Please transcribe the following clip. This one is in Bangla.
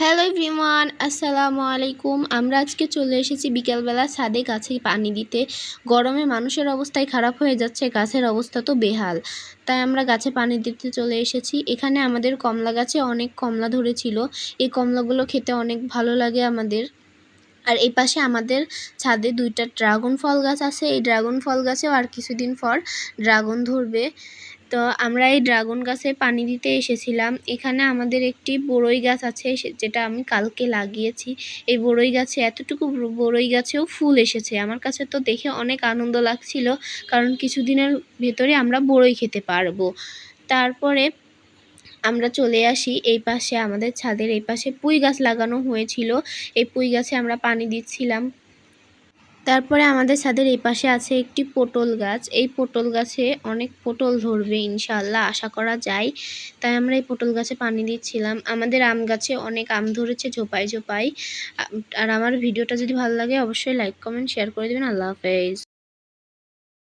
হ্যালো এভরিওয়ান, আসসালামু আলাইকুম। আমরা আজকে চলে এসেছি বিকেলবেলা ছাদে গাছে পানি দিতে। গরমে মানুষের অবস্থাই খারাপ হয়ে যাচ্ছে, গাছের অবস্থা তো বেহাল। তাই আমরা গাছে পানি দিতে চলে এসেছি। এখানে আমাদের কমলা গাছে অনেক কমলা ধরেছিল। এই কমলাগুলো খেতে অনেক ভালো লাগে আমাদের। আর এই পাশে আমাদের ছাদে 2টা ড্রাগন ফল গাছ আছে। এই ড্রাগন ফল গাছেও আর কিছুদিন পর ড্রাগন ধরবে। তো আমরা এই ড্রাগন গাছে পানি দিতে এসেছিলাম। এখানে আমাদের একটি বড়ই গাছ আছে যেটা আমি কালকে লাগিয়েছি। এই বড়ই গাছে এতটুকু বড়ই গাছেও ফুল এসেছে। আমার কাছে তো দেখে অনেক আনন্দ লাগছিল, কারণ কিছুদিনের ভেতরে আমরা বড়ই খেতে পারবো। তারপরে আমরা চলে আসি এই পাশে, আমাদের ছাদের এই পাশে পুঁই গাছ লাগানো হয়েছিল। এই পুঁই গাছে আমরা পানি দিচ্ছিলাম। তারপরে আমাদের ছাদের এই পাশে আছে একটি পটল গাছ। এই পটল গাছে অনেক পটল ধরবে ইনশাআল্লাহ, আশা করা যায়। তাই আমরা এই পটল গাছে পানি দিচ্ছিলাম। আমাদের আম গাছে অনেক আম ধরেছে ঝোপায় ঝোপায়। আর আমার ভিডিওটা যদি ভালো লাগে অবশ্যই লাইক কমেন্ট শেয়ার করে দেবেন। আল্লাহ হাফেজ।